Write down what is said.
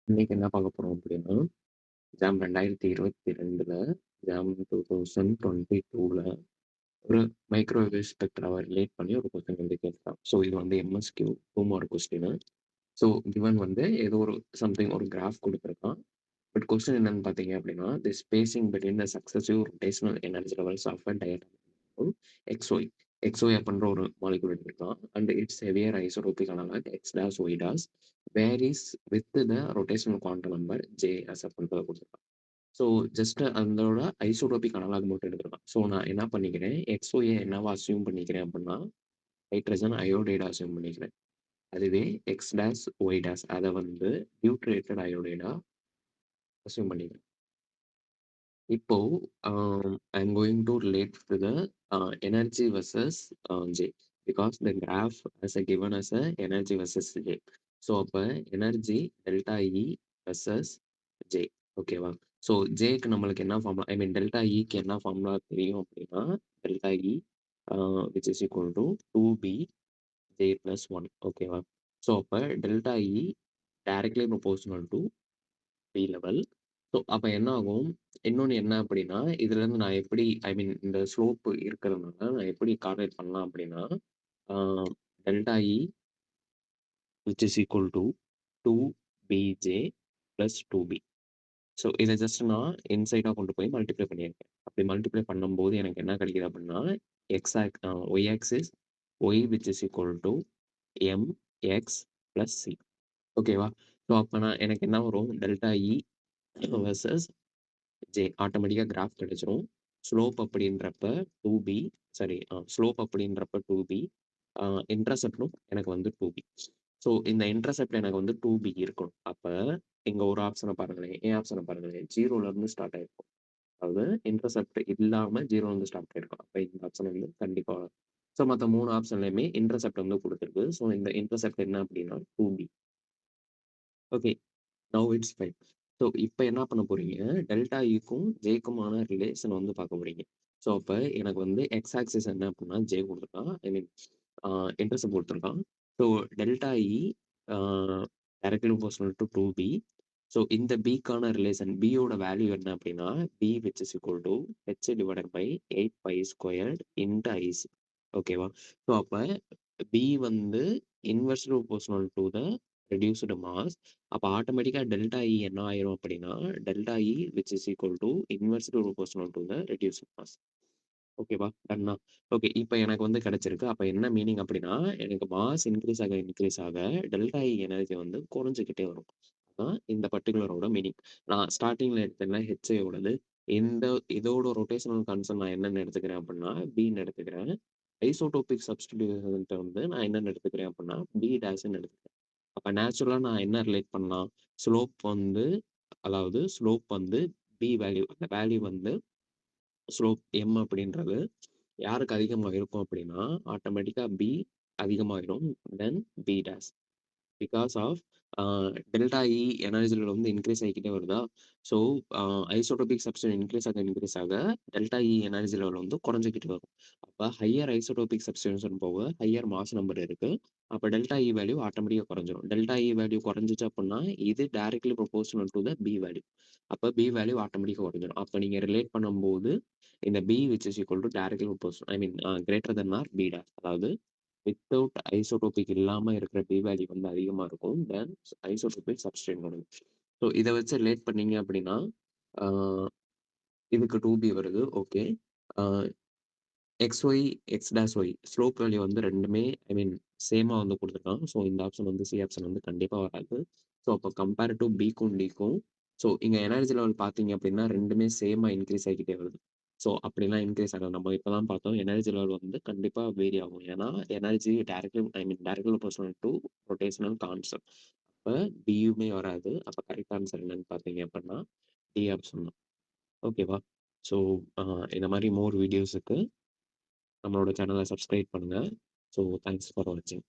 இன்னைக்கு என்ன பார்க்க போறோம் அப்படின்னா, ஜாம் 2022ல ஜாம் 2022ல ஒரு மைக்ரோவேவ் ஸ்பெக்ட்ராவ ரிலேட் பண்ணி ஒரு கொஸ்டின் வந்து கேட்கலாம். ஸோ இது வந்து எம்எஸ்கியூ 2 மார்க் கொஸ்டினு. ஸோ கிவன் வந்து ஏதோ ஒரு சம்திங் ஒரு கிராஃப் குடுத்துருக்கான். பட் கொஸ்டின் என்னன்னு பார்த்தீங்க அப்படின்னா, the spacing between the successive rotational energy levels of a diagram XY. XY அப்படின்ற ஒரு மாலிக்யூல் எடுத்திருக்கான். And its heavier isotropic analog X dash Y dash varies with the rotational quantum number J as அப்படின்றத குடுத்துருக்கான். So just அதோட isotropic analog மட்டும் எடுத்திருக்கான். So நான் என்ன பண்ணிக்கிறேன், XY என்னவா அஸ்யூம் பண்ணிக்கிறேன் அப்படின்னா, ஹைட்ரஜன் அயோடைடா அஸ்யூம் பண்ணிக்கிறேன். அதுவே X டாஷ் Y டாஷ் அத வந்து டியூட்ரேட்டட் அயோடைடா அஸ்யூம் பண்ணிக்கிறேன். இப்போ I am going to relate to the energy versus J because the graph as a given as a energy versus J. So அப்ப energy delta E versus J. ஓகேவா? So ஜேக்கு நம்மளுக்கு என்ன formula ஐ மீன் delta இக்கு என்ன formula தெரியும் அப்படின்னா, delta E which is equal to 2B J plus 1. ஓகேவா? ஸோ அப்ப delta E directly proportional to B level. So அப்ப என்ன ஆகும்? இன்னொன்னு என்ன அப்படின்னா, இதுலருந்து நான் எப்படி ஐ மீன் இந்த ஸ்லோப் இருக்கிறதுனால நான் எப்படி கால்குலேட் பண்ணலாம் அப்படின்னா, ah delta E which is equal to 2BJ plus 2B. So இத ஜஸ்ட் நான் இன்சைடா கொண்டு போய் மல்டிப்ளை பண்ணியிருக்கேன். அப்படி மல்டிப்ளை பண்ணும்போது எனக்கு என்ன கிடைக்குது அப்படின்னா, Y axis Y which is equal to MX plus C. ஓகேவா? ஸோ அப்ப நான் எனக்கு என்ன வரும்? டெல்டா இ வெர்சஸ் J ஆட்டோமேட்டிக்கா கிராஃப் கிடைச்சிரும். ஸ்லோப் அப்படின்றப்ப 2B சாரி ஸ்லோப் அப்படின்றப்ப 2B இன்டர்செப்ட்டும் எனக்கு வந்து 2B. ஸோ இந்த இன்டர்செப்ட் எனக்கு வந்து 2B இருக்கணும். அப்ப இங்க ஒரு ஆப்ஷன பாருங்களேன். ஆப்ஷன பாருங்களேன். 0ல இருந்து ஸ்டார்ட் ஆயிருக்கும். அதாவது இன்டர்செப்ட் இல்லாம 0ல இருந்து ஸ்டார்ட் ஆயிருக்கும். அப்ப இந்த ஆப்ஷன் வந்து கண்டிப்பா வரும். ஸோ மத்த 3 ஆப்ஷன்லயுமே இன்டர்செப்ட் வந்து குடுத்திருக்கு. ஸோ இந்த இன்டர்செப்ட் என்ன அப்படின்னா 2B. Okay. Now it's fine. So இப்ப என்ன பண்ண போறீங்க, டெல்டா ஈக்கும் ஜேக்குமான ரிலேஷன் வந்து பார்க்க போறீங்க. ஸோ அப்ப எனக்கு வந்து எக்ஸ் ஆக்சிஸ் என்ன அப்படின்னா ஜே குடுத்துருக்கான். ஐ மீன் இன்டர்செப்ட் குடுத்துருக்கான். So delta E ah directly proportional to 2B. So இந்த பிக்கான ரிலேஷன் பியோட வேல்யூ என்ன அப்படின்னா, B which is equal to H divided by 8 pi squared into IC. ஓகேவா? ஸோ அப்ப பி வந்து inversely proportional to the reduced mass. அப்ப ஆட்டோமேட்டிக்கா டெல்டா இ என்ன ஆயிரும் அப்படின்னா, delta E which is equal to inversely proportional to the reduced mass. ஓகேவா? டன்னா? Okay. இப்ப எனக்கு வந்து கிடைச்சிருக்கு. அப்ப என்ன மீனிங் அப்படின்னா, எனக்கு மாஸ் இன்கிரீஸ் ஆக டெல்டா இ எனர்ஜி வந்து குறைஞ்சுகிட்டே வரும். அதான் இந்த பர்ட்டிகுலரோட மீனிங். நான் ஸ்டார்ட்டிங்ல எடுத்தேன்ல ஹெச்ஐயோடது. இந்த இதோட ரொட்டேஷனல் கான்ஸ்டன்ட் நான் என்னன்னு எடுத்துக்கிறேன் அப்படின்னா, பின்னு எடுத்துக்கிறேன். ஐசோடோபிக் சப்ஸ்டிடியூஷன்ட்ட வந்து நான் என்னன்னு எடுத்துக்கிறேன் அப்படின்னா, பி டேஷ்ன்னு எடுத்துக்கிறேன். அப்ப நேச்சுரலா நான் என்ன ரிலேட் பண்ணலாம்? ஸ்லோப் வந்து அதாவது ஸ்லோப் வந்து பி வேல்யூ அந்த வேல்யூ வந்து ஸ்லோப் எம் அப்படின்றது யாருக்கு அதிகமா இருக்கும் அப்படின்னா, ஆட்டோமேட்டிக்கா பி அதிகமாயிடும். Then B dash. Because of ah delta E energy level வந்து இன்கிரீஸ் ஆகிக்கிட்டே வருதா? ஸோ ஐசோட்ரோபிக் சப்ஸ்டிட்யூஷன் இன்கிரீஸ் ஆக டெல்டா இ எனர்ஜி லெவல் வந்து குறைஞ்சுக்கிட்டு வரும். அப்ப ஹையர் ஐசோட்ரோபிக் சப்ஸ்டிட்யூஷன் போக ஹையர் மாஸ் நம்பர் இருக்கு. அப்ப டெல்டா இ வேல்யூ ஆட்டோமேட்டிக்கா குறைஞ்சிரும். டெல்டா இ வேல்யூ குறைஞ்சுச்சு அப்படின்னா, இது directly proportional to the B value. அப்ப பி வேல்யூ ஆட்டோமேட்டிக்கா குறைஞ்சிரும். அப்ப நீங்க ரிலேட் பண்ணும்போது இந்த B which is equal to directly proportional I mean greater than R B dash. அதாவது வித்தவுட் ஐசோடோபிக் இல்லாம இருக்கிற பி வேல்யூ வந்து அதிகமா இருக்கும். தென் ஐசோடோபிக் சப்ஸ்ட்ரேட்டோடது. ஸோ இத வச்சு ரிலேட் பண்ணீங்க அப்படின்னா, ஆ இதுக்கு 2B வருது. ஓகே. ஆ XY, X dash Y slope value வந்து 2மே ஐ மீன் சேமா வந்து குடுத்துருக்கான். ஸோ இந்த ஆப்ஷன் வந்து சி ஆப்ஷன் வந்து கண்டிப்பா வராது. ஸோ அப்போ கம்பேர் டூ பிக்கும் டிக்கும் ஸோ இங்க எனர்ஜி லெவல் பார்த்தீங்க அப்படின்னா 2மே சேமா இன்கிரீஸ் ஆகிக்கிட்டே வருது. ஸோ அப்படிலாம் இன்கிரீஸ் ஆகாது. நம்ம இப்ப தான் பார்த்தோம் எனர்ஜி லெவல் வந்து கண்டிப்பா வேரி ஆகும். ஏன்னா energy directly I mean directly proportional to rotational constant. அப்ப பியுமே வராது. அப்ப கரெக்ட் ஆன்சர் என்னன்னு பார்த்தீங்க அப்படின்னா, டி ஆப்ஷன் தான். ஓகேவா? ஸோ இந்த மாரி மோர் வீடியோஸுக்கு நம்மளோட சேனலை சப்ஸ்கிரைப் பண்ணுங்க. ஸோ தேங்க்ஸ் ஃபார் வாட்சிங்.